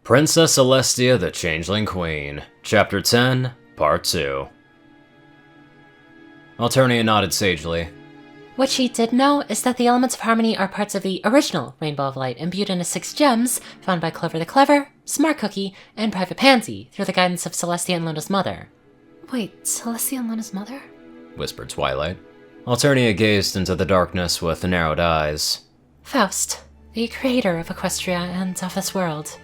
Princess Celestia, the Changeling Queen, Chapter 10, Part 2. Alternia nodded sagely. What she did know is that the elements of harmony are parts of the original Rainbow of Light imbued into 6 gems found by Clover the Clever, Smart Cookie, and Private Pansy through the guidance of Celestia and Luna's mother. Wait, Celestia and Luna's mother? Whispered Twilight. Alternia gazed into the darkness with narrowed eyes. Faust, the creator of Equestria and of this world.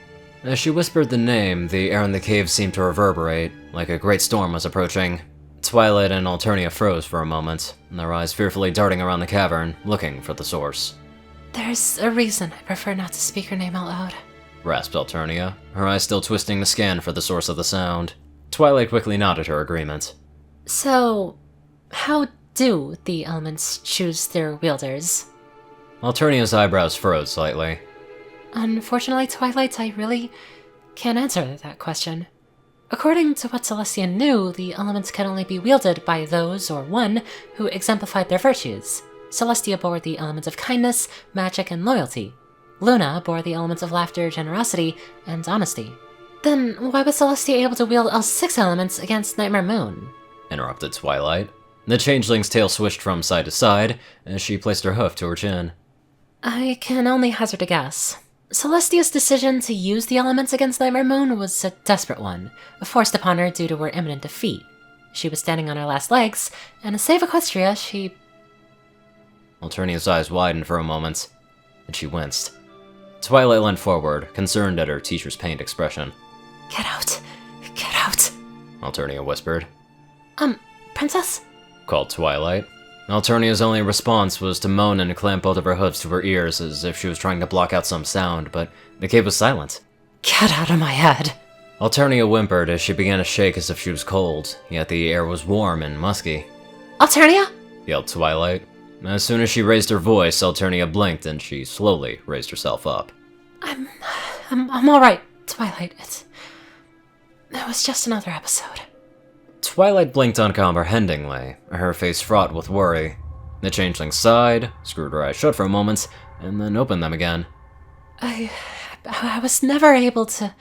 As she whispered the name, the air in the cave seemed to reverberate, like a great storm was approaching. Twilight and Alternia froze for a moment, their eyes fearfully darting around the cavern, looking for the source. There's a reason I prefer not to speak her name out loud, rasped Alternia, her eyes still twisting to scan for the source of the sound. Twilight quickly nodded her agreement. So, how do the elements choose their wielders? Alternia's eyebrows furrowed slightly. Unfortunately, Twilight, I really can't answer that question. According to what Celestia knew, the elements can only be wielded by those, or one, who exemplified their virtues. Celestia bore the elements of kindness, magic, and loyalty. Luna bore the elements of laughter, generosity, and honesty. Then why was Celestia able to wield all 6 elements against Nightmare Moon? Interrupted Twilight. The changeling's tail swished from side to side as she placed her hoof to her chin. I can only hazard a guess. Celestia's decision to use the elements against Nightmare Moon was a desperate one, forced upon her due to her imminent defeat. She was standing on her last legs, and to save Equestria, she... Alternia's eyes widened for a moment, and she winced. Twilight leaned forward, concerned at her teacher's pained expression. Get out! Get out! Alternia whispered. Princess? Called Twilight. Alternia's only response was to moan and clamp both of her hooves to her ears as if she was trying to block out some sound, but the cave was silent. Get out of my head! Alternia whimpered as she began to shake as if she was cold, yet the air was warm and musky. Alternia? Yelled Twilight. As soon as she raised her voice, Alternia blinked and she slowly raised herself up. I'm alright, Twilight. It was just another episode. Twilight blinked uncomprehendingly, her face fraught with worry. The changeling sighed, screwed her eyes shut for a moment, and then opened them again. I was never able to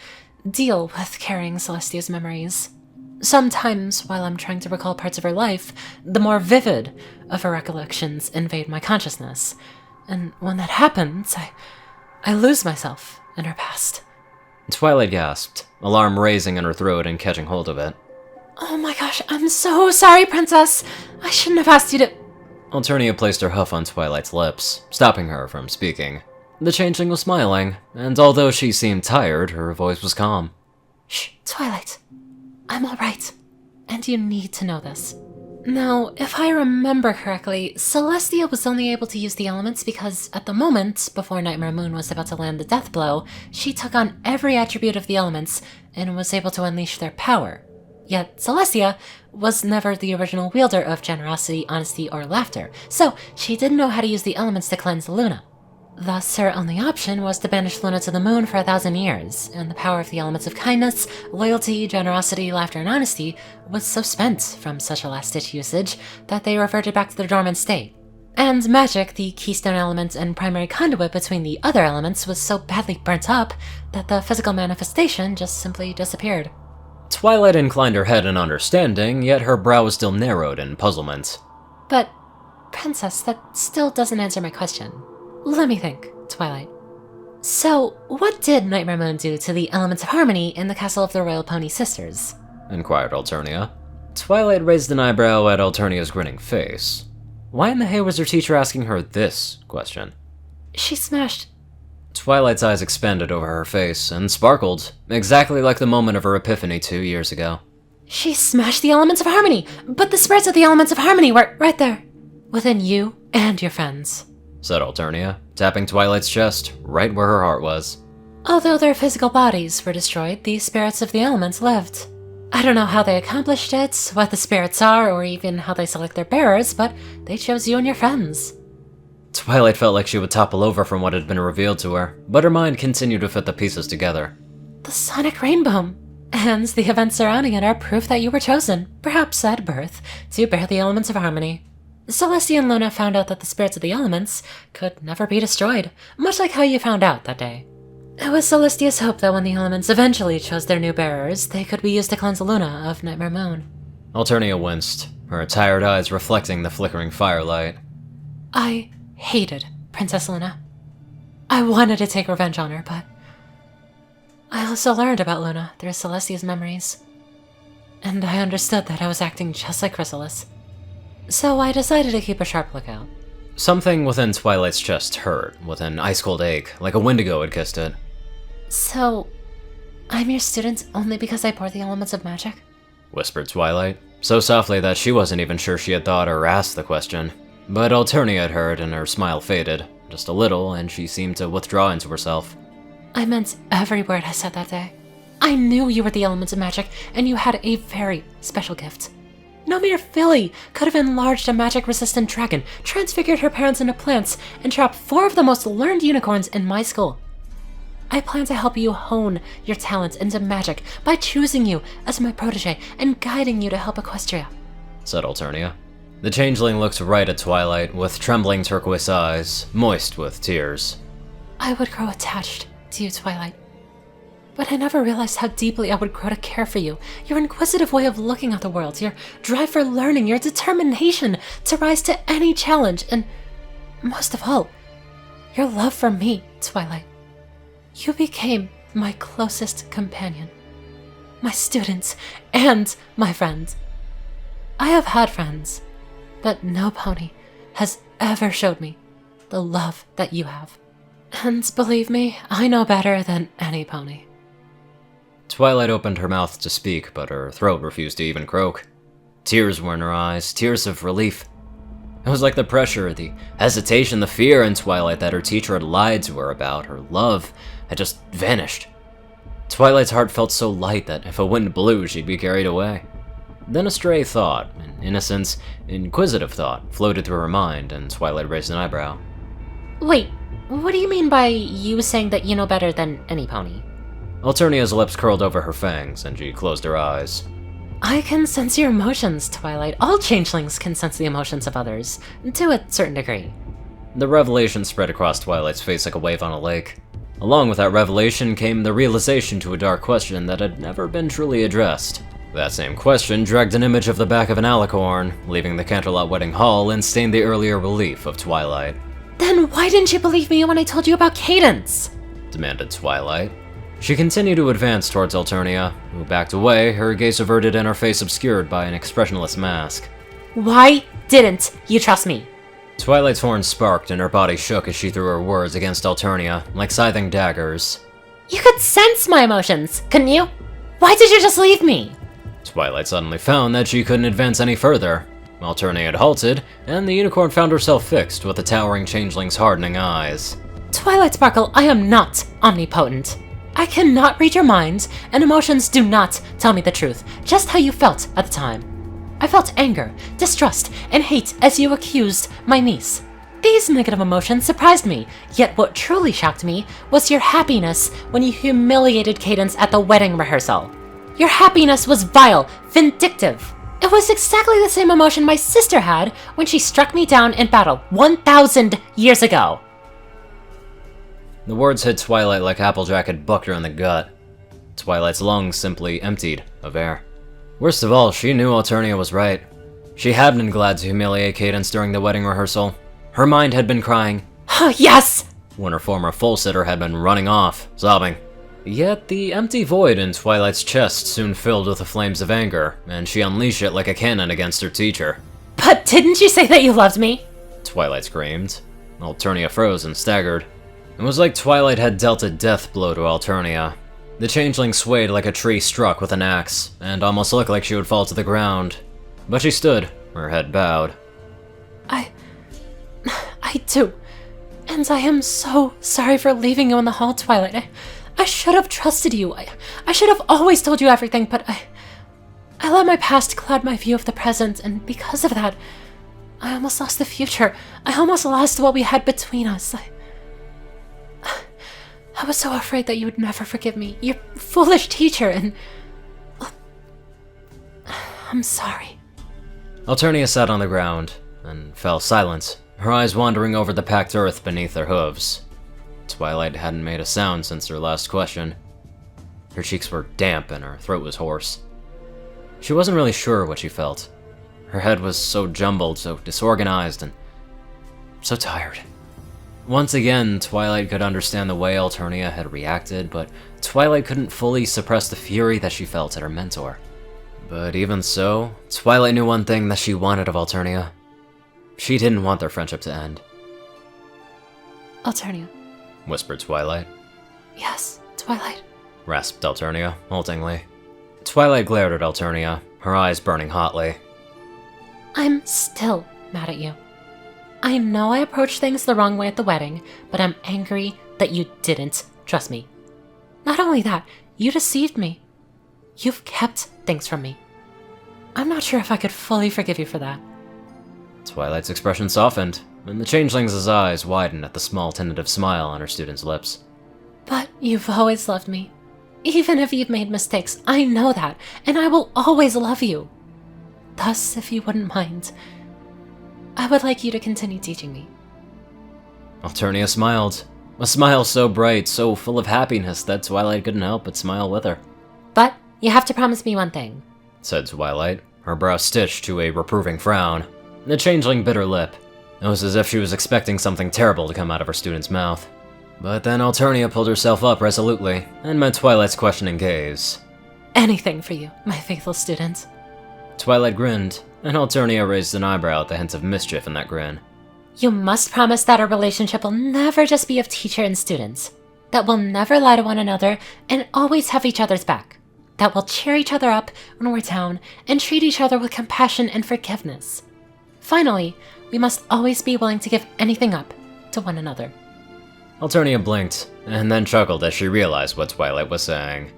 deal with carrying Celestia's memories. Sometimes, while I'm trying to recall parts of her life, the more vivid of her recollections invade my consciousness. And when that happens, I lose myself in her past. Twilight gasped, alarm raising in her throat and catching hold of it. Oh my gosh, I'm so sorry, Princess! I shouldn't have asked you to— Alternia placed her hoof on Twilight's lips, stopping her from speaking. The changeling was smiling, and although she seemed tired, her voice was calm. Shh, Twilight. I'm alright. And you need to know this. Now, if I remember correctly, Celestia was only able to use the elements because, at the moment, before Nightmare Moon was about to land the death blow, she took on every attribute of the elements and was able to unleash their power. Yet Celestia was never the original wielder of generosity, honesty, or laughter, so she didn't know how to use the elements to cleanse Luna. Thus, her only option was to banish Luna to the moon for 1,000 years, and the power of the elements of kindness, loyalty, generosity, laughter, and honesty was so spent from such a last-ditch usage that they reverted back to their dormant state. And magic, the keystone element and primary conduit between the other elements, was so badly burnt up that the physical manifestation just simply disappeared. Twilight inclined her head in understanding, yet her brow was still narrowed in puzzlement. But, Princess, that still doesn't answer my question. Let me think, Twilight. So, what did Nightmare Moon do to the elements of harmony in the castle of the Royal Pony Sisters? Inquired Alternia. Twilight raised an eyebrow at Alternia's grinning face. Why in the hay was her teacher asking her this question? She smashed... Twilight's eyes expanded over her face and sparkled, exactly like the moment of her epiphany 2 years ago. She smashed the elements of harmony, but the spirits of the elements of harmony were right there, within you and your friends, said Alternia, tapping Twilight's chest right where her heart was. Although their physical bodies were destroyed, the spirits of the elements lived. I don't know how they accomplished it, what the spirits are, or even how they select their bearers, but they chose you and your friends. Twilight felt like she would topple over from what had been revealed to her, but her mind continued to fit the pieces together. The sonic rainbow, and the events surrounding it are proof that you were chosen, perhaps at birth, to bear the elements of harmony. Celestia and Luna found out that the spirits of the elements could never be destroyed, much like how you found out that day. It was Celestia's hope that when the elements eventually chose their new bearers, they could be used to cleanse Luna of Nightmare Moon. Alternia winced, her tired eyes reflecting the flickering firelight. I hated Princess Luna. I wanted to take revenge on her, but I also learned about Luna through Celestia's memories. And I understood that I was acting just like Chrysalis. So I decided to keep a sharp lookout. Something within Twilight's chest hurt, with an ice-cold ache, like a Wendigo had kissed it. So, I'm your student only because I bore the elements of magic? Whispered Twilight, so softly that she wasn't even sure she had thought or asked the question. But Alternia had heard, and her smile faded, just a little, and she seemed to withdraw into herself. I meant every word I said that day. I knew you were the elements of magic, and you had a very special gift. No mere filly could have enlarged a magic-resistant dragon, transfigured her parents into plants, and trapped 4 of the most learned unicorns in my school. I plan to help you hone your talents into magic by choosing you as my protege and guiding you to help Equestria, said Alternia. The changeling looked right at Twilight with trembling turquoise eyes, moist with tears. I would grow attached to you, Twilight. But I never realized how deeply I would grow to care for you, your inquisitive way of looking at the world, your drive for learning, your determination to rise to any challenge, and most of all, your love for me, Twilight. You became my closest companion, my student, and my friend. I have had friends, but no pony has ever showed me the love that you have. And believe me, I know better than any pony. Twilight opened her mouth to speak, but her throat refused to even croak. Tears were in her eyes, tears of relief. It was like the pressure, the hesitation, the fear in Twilight that her teacher had lied to her about, her love, had just vanished. Twilight's heart felt so light that if a wind blew, she'd be carried away. Then a stray thought, an innocent, inquisitive thought, floated through her mind, and Twilight raised an eyebrow. Wait, what do you mean by you saying that you know better than any pony? Alternia's lips curled over her fangs, and she closed her eyes. I can sense your emotions, Twilight. All changelings can sense the emotions of others, to a certain degree. The revelation spread across Twilight's face like a wave on a lake. Along with that revelation came the realization to a dark question that had never been truly addressed. That same question dragged an image of the back of an alicorn, leaving the Canterlot Wedding Hall and stained the earlier belief of Twilight. Then why didn't you believe me when I told you about Cadence? Demanded Twilight. She continued to advance towards Alternia, who backed away, her gaze averted and her face obscured by an expressionless mask. Why didn't you trust me? Twilight's horns sparked and her body shook as she threw her words against Alternia, like scything daggers. You could sense my emotions, couldn't you? Why did you just leave me? Twilight suddenly found that she couldn't advance any further. Alternia had halted, and the unicorn found herself fixed with the towering changeling's hardening eyes. Twilight Sparkle, I am not omnipotent. I cannot read your minds, and emotions do not tell me the truth, just how you felt at the time. I felt anger, distrust, and hate as you accused my niece. These negative emotions surprised me, yet what truly shocked me was your happiness when you humiliated Cadence at the wedding rehearsal. Your happiness was vile, vindictive. It was exactly the same emotion my sister had when she struck me down in battle 1,000 years ago. The words hit Twilight like Applejack had bucked her in the gut. Twilight's lungs simply emptied of air. Worst of all, she knew Alternia was right. She had been glad to humiliate Cadence during the wedding rehearsal. Her mind had been crying, Yes! when her former foal-sitter had been running off, sobbing. Yet the empty void in Twilight's chest soon filled with the flames of anger, and she unleashed it like a cannon against her teacher. But didn't you say that you loved me? Twilight screamed. Alternia froze and staggered. It was like Twilight had dealt a death blow to Alternia. The changeling swayed like a tree struck with an axe, and almost looked like she would fall to the ground. But she stood, her head bowed. I do. And I am so sorry for leaving you in the hall, Twilight. I should have trusted you. I should have always told you everything, but I let my past cloud my view of the present, and because of that, I almost lost the future. I almost lost what we had between us. I was so afraid that you would never forgive me, your foolish teacher, and... I'm sorry. Alternia sat on the ground, and fell silent, her eyes wandering over the packed earth beneath their hooves. Twilight hadn't made a sound since her last question. Her cheeks were damp and her throat was hoarse. She wasn't really sure what she felt. Her head was so jumbled, so disorganized, and so tired. Once again, Twilight could understand the way Alternia had reacted, but Twilight couldn't fully suppress the fury that she felt at her mentor. But even so, Twilight knew one thing that she wanted of Alternia. She didn't want their friendship to end. Alternia. Whispered Twilight. Yes, Twilight. Rasped Alternia, haltingly. Twilight glared at Alternia, her eyes burning hotly. I'm still mad at you. I know I approached things the wrong way at the wedding, but I'm angry that you didn't trust me. Not only that, you deceived me. You've kept things from me. I'm not sure if I could fully forgive you for that. Twilight's expression softened, and the changeling's eyes widened at the small tentative smile on her student's lips. But you've always loved me. Even if you've made mistakes, I know that, and I will always love you. Thus, if you wouldn't mind, I would like you to continue teaching me. Alternia smiled. A smile so bright, so full of happiness that Twilight couldn't help but smile with her. But you have to promise me one thing, said Twilight, her brow stitched to a reproving frown. The changeling bit her lip. It was as if she was expecting something terrible to come out of her student's mouth. But then Alternia pulled herself up resolutely and met Twilight's questioning gaze. Anything for you, my faithful student. Twilight grinned, and Alternia raised an eyebrow at the hint of mischief in that grin. You must promise that our relationship will never just be of teacher and student. That we'll never lie to one another and always have each other's back. That we'll cheer each other up when we're down and treat each other with compassion and forgiveness. Finally, we must always be willing to give anything up to one another. Alternia blinked, and then chuckled as she realized what Twilight was saying.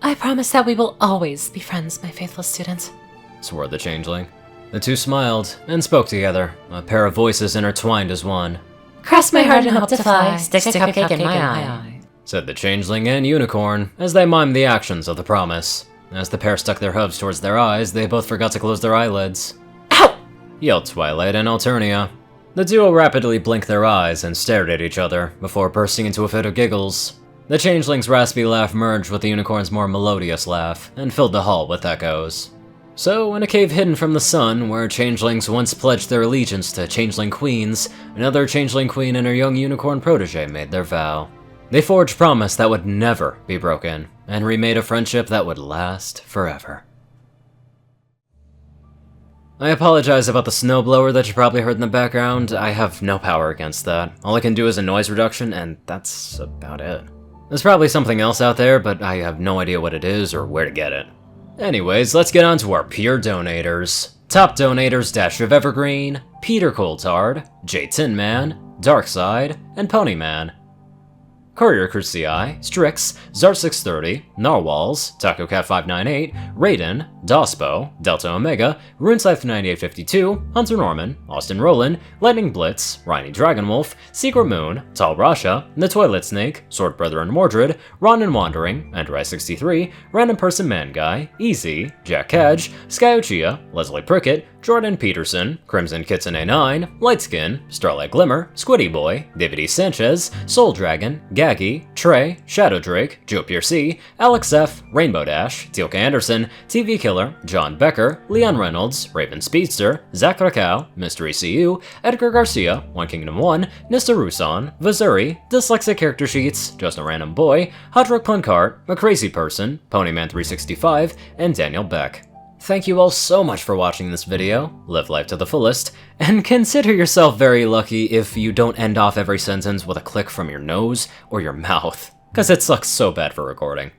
I promise that we will always be friends, my faithful student, swore the changeling. The two smiled and spoke together, a pair of voices intertwined as one. Cross my heart and hope to fly, stick a cupcake in my eye, said the changeling and unicorn as they mimed the actions of the promise. As the pair stuck their hooves towards their eyes, they both forgot to close their eyelids. Ow! Yelled Twilight and Alternia. The duo rapidly blinked their eyes and stared at each other before bursting into a fit of giggles. The changeling's raspy laugh merged with the unicorn's more melodious laugh and filled the hall with echoes. So, in a cave hidden from the sun, where changelings once pledged their allegiance to changeling queens, another changeling queen and her young unicorn protege made their vow. They forged promise that would never be broken, and remade a friendship that would last forever. I apologize about the snowblower that you probably heard in the background. I have no power against that. All I can do is a noise reduction, and that's about it. There's probably something else out there, but I have no idea what it is or where to get it. Anyways, let's get on to our peer donators. Top donators Dash of Evergreen, Peter Coulthard, J Tinman, Darkside, and Ponyman. Courier Cruci, Strix, Zar630, Narwhals, TacoCat598, Raiden, Dospo, Delta Omega, RuneScythe9852, Hunter Norman, Austin Roland, Lightning Blitz, Rhyny Dragonwolf, Secret Moon, Tal Rasha, The Toilet Snake, Sword Brethren Mordred, Ron and Wandering, Enderai63, Random Person Man Guy, Easy, Jack Cadge, Skyochia, Leslie Prickett, Jordan Peterson, Crimson Kitten A9, Lightskin, Starlight Glimmer, Squiddy Boy, David E. Sanchez, Soul Dragon, Gaggy, Trey, Shadow Drake, Joe Piercy, Alex F, Rainbow Dash, Teal'ca Anderson, TV Killer, John Becker, Leon Reynolds, Raven Speedster, Zach Rakau, Mystery CU, Edgar Garcia, One Kingdom 1, Nista Rusan, Vazuri, Dyslexic Character Sheets, Just a Random Boy, Hudrock Plunkart, A Crazy Person, Ponyman365, and Daniel Beck. Thank you all so much for watching this video, live life to the fullest, and consider yourself very lucky if you don't end off every sentence with a click from your nose or your mouth, cause it sucks so bad for recording.